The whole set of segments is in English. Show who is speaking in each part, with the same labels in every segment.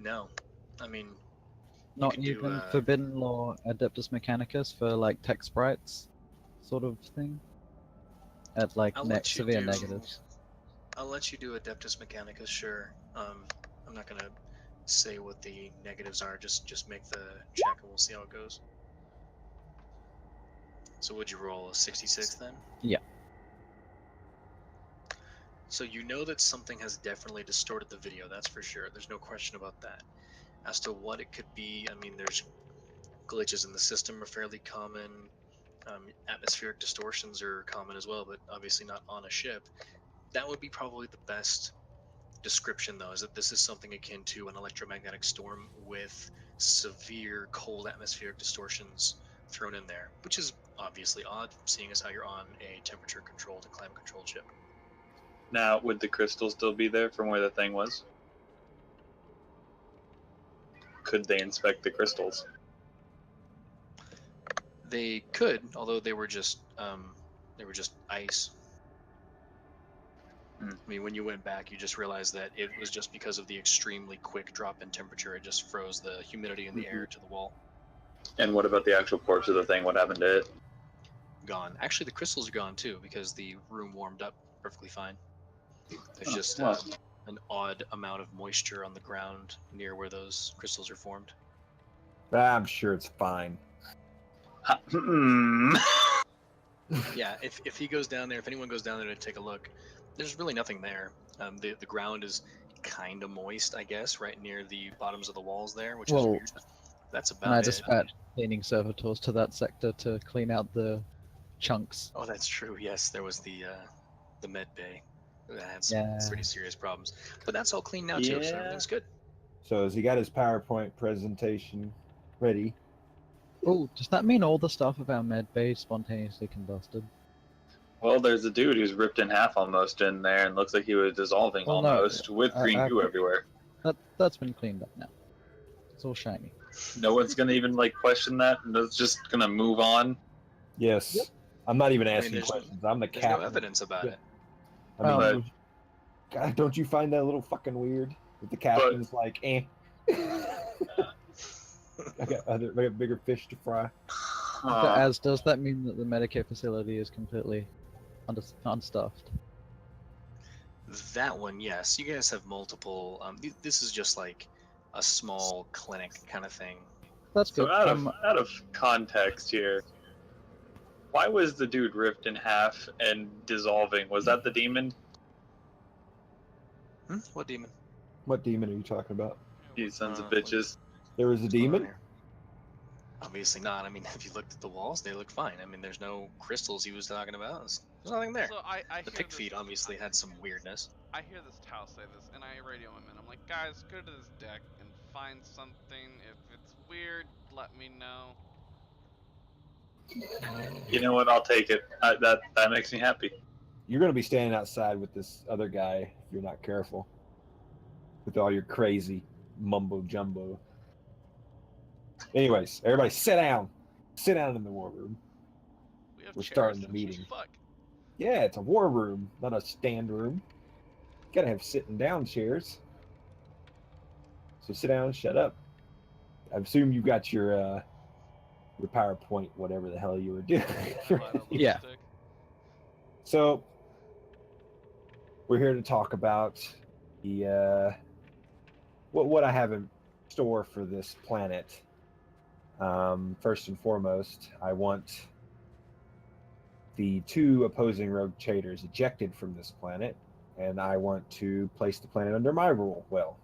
Speaker 1: No, I mean, you
Speaker 2: Not
Speaker 1: could
Speaker 2: even
Speaker 1: do.
Speaker 2: Forbidden Law Adeptus Mechanicus for like tech sprites, sort of thing. At like
Speaker 1: I'll let you
Speaker 2: severe
Speaker 1: do.
Speaker 2: negatives.
Speaker 1: I'll let you do Adeptus Mechanicus, sure. I'm not gonna say what the negatives are. Just make the check and we'll see how it goes. So would you roll a 66 then?
Speaker 2: Yeah.
Speaker 1: So you know that something has definitely distorted the video. That's for sure. There's no question about that. As to what it could be, I mean, there's glitches in the system are fairly common. Atmospheric distortions are common as well, but obviously not on a ship. That would be probably the best description, though, is that this is something akin to an electromagnetic storm with severe cold atmospheric distortions thrown in there, which is obviously odd, seeing as how you're on a temperature-controlled and climate-controlled ship.
Speaker 3: Now, would the crystal still be there from where the thing was? Could they inspect the crystals?
Speaker 1: They could, although they were just ice. I mean, when you went back, you just realized that it was just because of the extremely quick drop in temperature. It just froze the humidity in the air to the wall.
Speaker 3: And what about the actual corpse of the thing? What happened to it?
Speaker 1: Gone. Actually, the crystals are gone too because the room warmed up perfectly fine. There's just an odd amount of moisture on the ground near where those crystals are formed.
Speaker 4: I'm sure it's fine.
Speaker 1: Yeah, if he goes down there, if anyone goes down there to take a look, there's really nothing there. The ground is kind of moist, I guess, right near the bottoms of the walls there, which is weird. That's about
Speaker 2: I
Speaker 1: it.
Speaker 2: dispatched cleaning servitors to that sector to clean out the chunks.
Speaker 1: Oh, that's true. Yes, there was the med bay that had some pretty serious problems, but that's all clean now too, so everything's good.
Speaker 4: So has he got his PowerPoint presentation ready?
Speaker 2: Oh, does that mean all the stuff about med bay spontaneously combusted?
Speaker 3: Well, there's a dude who's ripped in half almost in there and looks like he was dissolving almost with green goo everywhere.
Speaker 2: That's been cleaned up now. It's all shiny.
Speaker 3: No one's gonna even question that, and it's just gonna move on.
Speaker 4: Yes. Yep. I'm not even asking questions. I'm the captain.
Speaker 1: There's no evidence about it.
Speaker 4: I mean, God, don't you find that a little fucking weird? That the captain's like, eh. I got bigger fish to fry.
Speaker 2: As does that mean that the Medicare facility is completely unstuffed?
Speaker 1: That one, yes. You guys have multiple. This is just like a small clinic kind of thing.
Speaker 2: That's good.
Speaker 3: So out of context here, why was the dude ripped in half and dissolving? Was that the demon?
Speaker 1: What demon?
Speaker 4: What demon are you talking about?
Speaker 3: You sons of bitches.
Speaker 4: There was a demon?
Speaker 1: Obviously not. I mean, if you looked at the walls, they look fine. I mean, there's no crystals he was talking about. There's nothing there.
Speaker 5: So
Speaker 1: the pig feet obviously had some weirdness.
Speaker 5: I hear this Tau say this, and I radio him, and I'm like, guys, go to this deck and find something. If it's weird, let me know.
Speaker 3: You know what? I'll take it. That makes me happy.
Speaker 4: You're going to be standing outside with this other guy if you're not careful. With all your crazy mumbo jumbo. Anyways, everybody sit down. Sit down in the war room. We're starting the meeting. Yeah, it's a war room, not a stand room. You gotta have sitting down chairs. So sit down and shut up. I assume you got your PowerPoint, whatever the hell you were doing.
Speaker 2: Yeah.
Speaker 4: So we're here to talk about the what I have in store for this planet. First and foremost, I want the 2 opposing rogue traders ejected from this planet, and I want to place the planet under my rule. Well,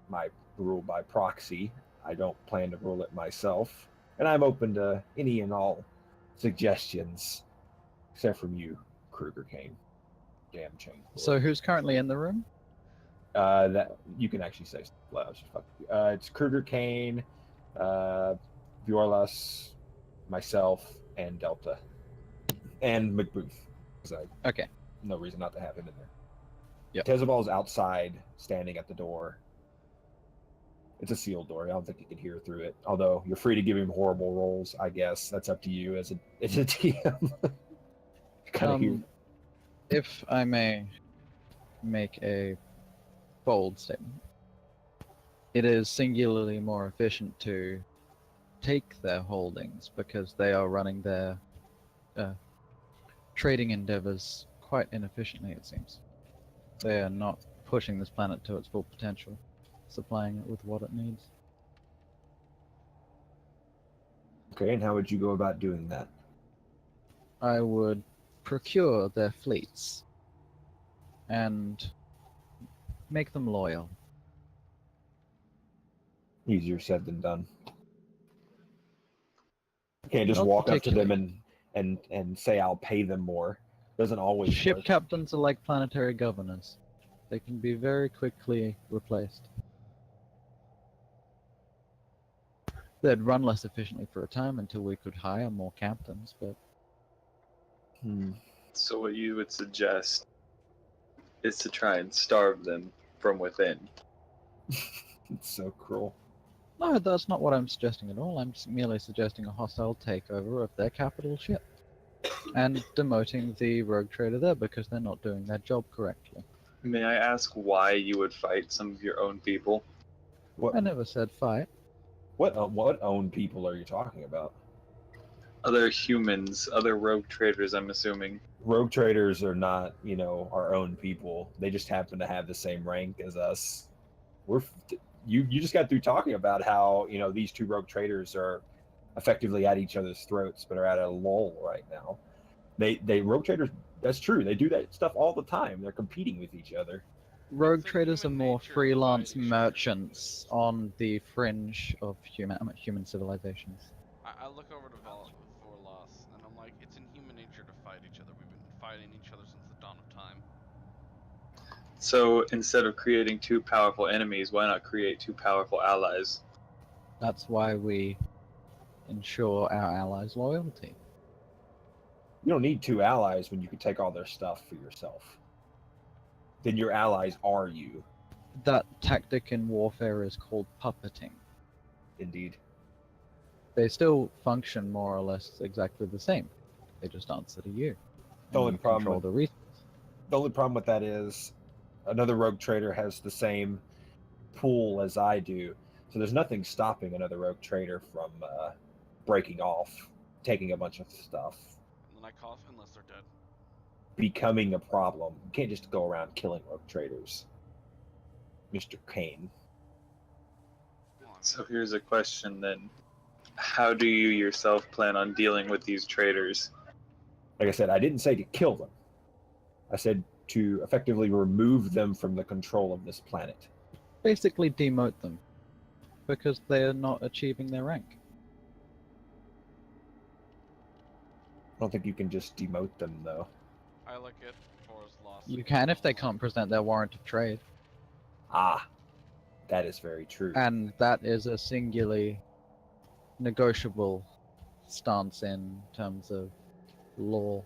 Speaker 4: my rule by proxy. I don't plan to rule it myself, and I'm open to any and all suggestions, except from you, Kruger Kane. Damn chain.
Speaker 2: So who's currently in the room?
Speaker 4: That you can actually say loud. It's Kruger Kane, Viorlas, myself, and Delta, and McBooth.
Speaker 2: Okay.
Speaker 4: No reason not to have him in there.
Speaker 2: Yep.
Speaker 4: Tezabal's outside, standing at the door. It's a sealed door. I don't think you can hear through it. Although you're free to give him horrible rolls, I guess. That's up to you as a TM.
Speaker 2: If I may make a bold statement. it is singularly more efficient to take their holdings because they are running their uh, trading endeavors quite inefficiently, it seems. They are not pushing this planet to its full potential, supplying it with what it needs.
Speaker 4: Okay, and how would you go about doing that?
Speaker 2: I would procure their fleets and make them loyal.
Speaker 4: Easier said than done. You can't just
Speaker 2: Not
Speaker 4: walk up to them
Speaker 2: particularly.
Speaker 4: and say I'll pay them more. Doesn't always
Speaker 2: Ship
Speaker 4: work.
Speaker 2: captains are like planetary governors. They can be very quickly replaced. They'd run less efficiently for a time until we could hire more captains, but
Speaker 4: Hmm.
Speaker 3: So what you would suggest is to try and starve them from within.
Speaker 4: It's so cruel.
Speaker 2: no, that's not what I'm suggesting at all. I'm merely suggesting a hostile takeover of their capital ship and demoting the rogue trader there because they're not doing their job correctly.
Speaker 3: May I ask why you would fight some of your own people?
Speaker 4: What
Speaker 2: I never said fight.
Speaker 4: what own people are you talking about?
Speaker 3: Other humans, other rogue traders, I'm assuming.
Speaker 4: Rogue traders are not, our own people. They just happen to have the same rank as us. We're you just got through talking about how these two rogue traders are effectively at each other's throats, but are at a lull right now. They rogue traders. That's true. They do that stuff all the time. They're competing with each other.
Speaker 2: Rogue
Speaker 5: It's in
Speaker 2: traders are
Speaker 5: human
Speaker 2: more
Speaker 5: nature to fight
Speaker 2: freelance
Speaker 5: each other.
Speaker 2: merchants on the fringe of human civilizations.
Speaker 5: I look over to Vorlos, and I'm like, it's in human nature to fight each other. We've been fighting each other since the dawn of time.
Speaker 3: So instead of creating two powerful enemies, why not create two powerful allies?
Speaker 2: That's why we ensure our allies' loyalty.
Speaker 4: You don't need two allies when you can take all their stuff for yourself. Then your allies are you.
Speaker 2: That tactic in warfare is called puppeting.
Speaker 4: Indeed.
Speaker 2: They still function more or less exactly the same. They just answer to you.
Speaker 4: The
Speaker 2: And
Speaker 4: only
Speaker 2: you
Speaker 4: problem
Speaker 2: control
Speaker 4: with
Speaker 2: the resources.
Speaker 4: the only problem with that is another rogue trader has the same pool as I do, so there's nothing stopping another rogue trader from breaking off, taking a bunch of stuff,
Speaker 5: And then I cough unless they're dead.
Speaker 4: becoming a problem. You can't just go around killing rogue traders, Mr. Kane.
Speaker 5: Well, I mean,
Speaker 3: So here's a question then. How do you yourself plan on dealing with these traders?
Speaker 4: Like I said, I didn't say to kill them. I said to effectively remove them from the control of this planet.
Speaker 2: Basically demote them. Because they are not achieving their rank.
Speaker 4: I don't think you can just demote them, though.
Speaker 5: I look at Vorlos.
Speaker 2: You can if they can't present their warrant of trade.
Speaker 4: Ah, that is very true.
Speaker 2: And that is a singularly negotiable stance in terms of law.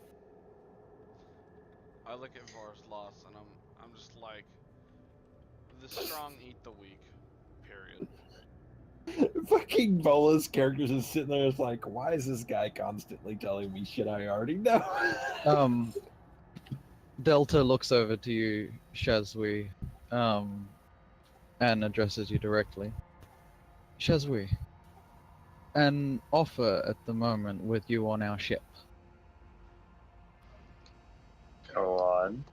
Speaker 5: I look at Vorlos, and I'm just like, the strong eat the weak. Period.
Speaker 4: Fucking Bola's characters is sitting there. It's like, why is this guy constantly telling me shit I already know?
Speaker 2: Delta looks over to you, Shazwi, and addresses you directly. Shazwi, an offer at the moment with you on our ship.
Speaker 3: Go on.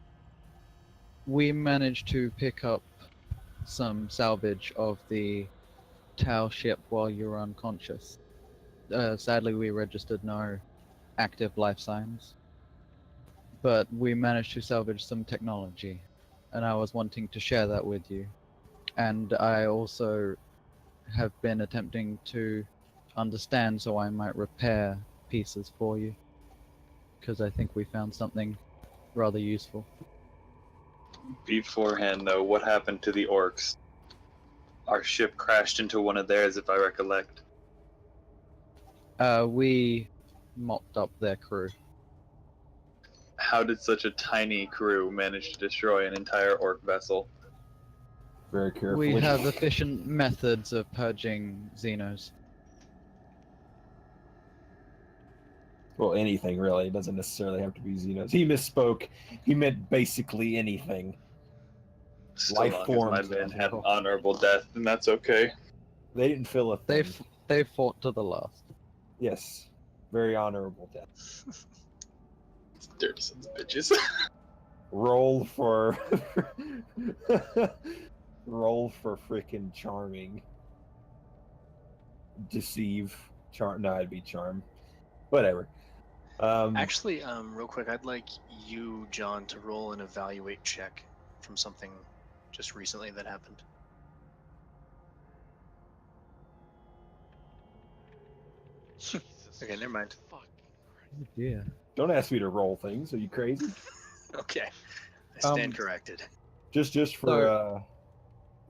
Speaker 2: We managed to pick up some salvage of the Tau ship while you were unconscious. Sadly, we registered no active life signs, but we managed to salvage some technology, and I was wanting to share that with you. And I also have been attempting to understand so I might repair pieces for you, because I think we found something rather useful.
Speaker 3: Beforehand, though, what happened to the orcs? Our ship crashed into one of theirs, if I recollect.
Speaker 2: We mopped up their crew.
Speaker 3: How did such a tiny crew manage to destroy an entire orc vessel?
Speaker 4: Very carefully.
Speaker 2: We have efficient methods of purging Xenos.
Speaker 4: Well, anything really. It doesn't necessarily have to be Xenos. He misspoke. He meant basically anything.
Speaker 3: So
Speaker 4: Life
Speaker 3: long as
Speaker 4: forms
Speaker 3: my
Speaker 4: that
Speaker 3: men
Speaker 4: can
Speaker 3: had an
Speaker 4: cross.
Speaker 3: honorable death, then that's okay.
Speaker 4: They didn't feel a thing.
Speaker 2: They fought to the last.
Speaker 4: Yes, very honorable death.
Speaker 3: Dirty sons of bitches.
Speaker 4: Roll for roll for frickin' charming. Deceive. Charm. No, it'd be charm. Whatever.
Speaker 1: Actually, real quick, I'd like you, John, to roll an evaluate check from something just recently that happened.
Speaker 5: Jesus.
Speaker 1: Okay, never mind.
Speaker 5: Fucking
Speaker 2: Oh dear.
Speaker 4: Don't ask me to roll things. Are you crazy?
Speaker 1: Okay, I stand
Speaker 2: Um,
Speaker 1: corrected.
Speaker 4: Just for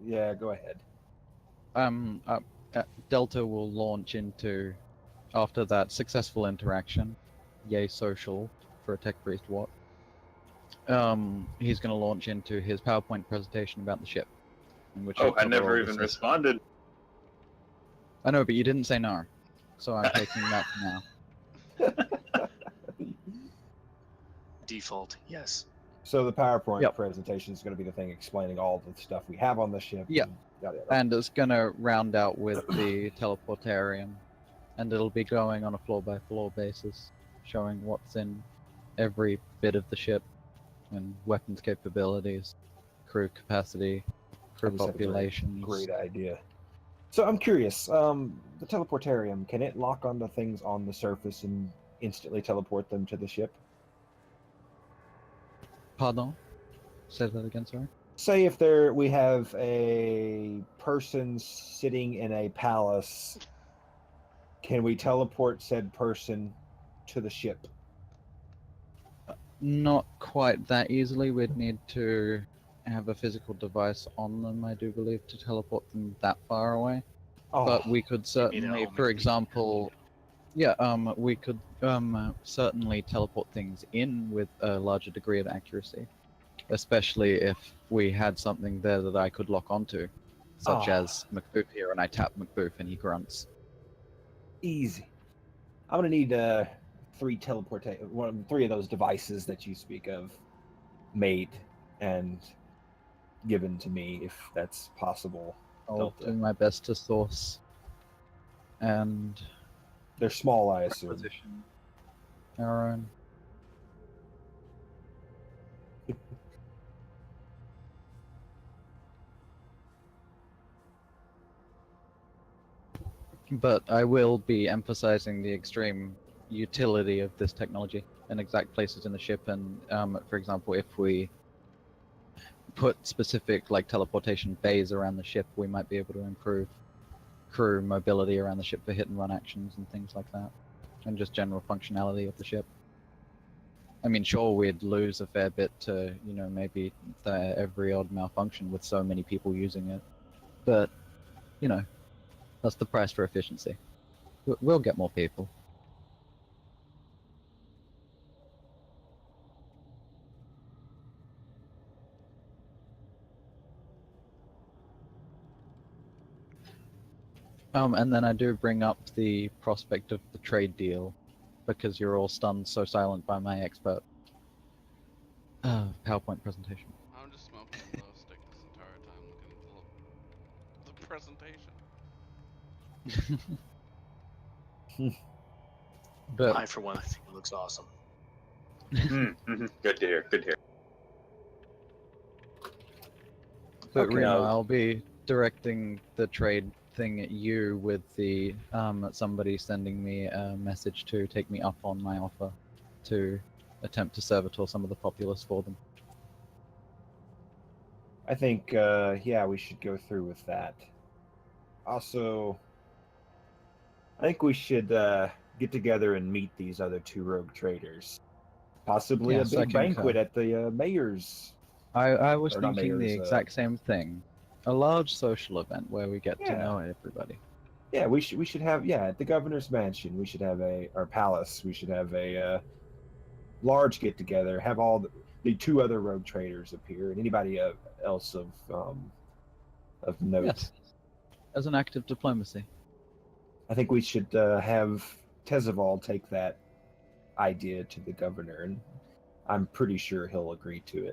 Speaker 4: yeah. Go ahead.
Speaker 2: Um, uh, Delta will launch into, after that successful interaction, yay social for a tech priest what? He's going to launch into his PowerPoint presentation about the ship, in which
Speaker 3: Oh,
Speaker 2: he'll
Speaker 3: I
Speaker 2: cover all
Speaker 3: never
Speaker 2: the
Speaker 3: even
Speaker 2: systems.
Speaker 3: responded.
Speaker 2: I know, but you didn't say no, so I'm taking that for now.
Speaker 1: Default, yes.
Speaker 4: So the PowerPoint
Speaker 2: Yep.
Speaker 4: presentation is going to be the thing explaining all the stuff we have on the ship.
Speaker 2: Yeah.
Speaker 4: And yada, yada.
Speaker 2: And it's going to round out with the teleportarium, and it'll be going on a floor-by-floor basis, showing what's in every bit of the ship, and weapons capabilities, crew capacity, crew
Speaker 4: I just had a
Speaker 2: populations.
Speaker 4: great idea. So I'm curious. The teleportarium, can it lock onto things on the surface and instantly teleport them to the ship?
Speaker 2: Pardon? Say that again, sorry.
Speaker 4: Say if we have a person sitting in a palace, can we teleport said person to the ship?
Speaker 2: Not quite that easily. We'd need to have a physical device on them, I do believe, to teleport them that far away.
Speaker 4: Oh,
Speaker 2: But we could
Speaker 1: You mean a
Speaker 2: certainly,
Speaker 1: homing
Speaker 2: for
Speaker 1: beacon?
Speaker 2: example, yeah, we could certainly teleport things in with a larger degree of accuracy, especially if we had something there that I could lock onto, such
Speaker 4: Ah.
Speaker 2: as McBooth here, and I tap McBooth and he grunts.
Speaker 4: easy. I'm gonna need three three of those devices that you speak of, made and given to me if that's possible.
Speaker 2: I'll
Speaker 4: Delta.
Speaker 2: do my best to source and
Speaker 4: They're small, I assume.
Speaker 2: requisition our own. But I will be emphasizing the extreme utility of this technology and exact places in the ship. And for example, if we put specific like teleportation bays around the ship, we might be able to improve crew mobility around the ship for hit and run actions and things like that, and just general functionality of the ship. I mean, sure, we'd lose a fair bit to, you know, maybe every odd malfunction with so many people using it, but you know, that's the price for efficiency. We'll get more people. And then I do bring up the prospect of the trade deal, because you're all stunned so silent by my expert PowerPoint presentation.
Speaker 5: I'm just smoking a glow stick this entire time, looking at the presentation.
Speaker 2: But
Speaker 1: I, for one, think it looks awesome.
Speaker 3: Good to hear. Good to hear.
Speaker 4: Okay.
Speaker 2: Reno, I'll be directing the trade thing at you with the somebody sending me a message to take me up on my offer to attempt to servitor some of the populace for them.
Speaker 4: I think, yeah, we should go through with that. Also, I think we should get together and meet these other two rogue traders. Possibly
Speaker 2: Yes,
Speaker 4: a
Speaker 2: I
Speaker 4: big
Speaker 2: concur.
Speaker 4: banquet at the mayor's.
Speaker 2: I was
Speaker 4: Or not
Speaker 2: thinking the
Speaker 4: mayor's,
Speaker 2: exact same thing. A large social event where we get to
Speaker 4: Yeah.
Speaker 2: know everybody.
Speaker 4: Yeah, we should have, yeah, at the governor's mansion. We should have our palace. We should have a large get together. Have all the two other rogue traders appear and anybody else of note.
Speaker 2: Yes, as an act of diplomacy.
Speaker 4: I think we should have Tezeval take that idea to the governor, and I'm pretty sure he'll agree to it.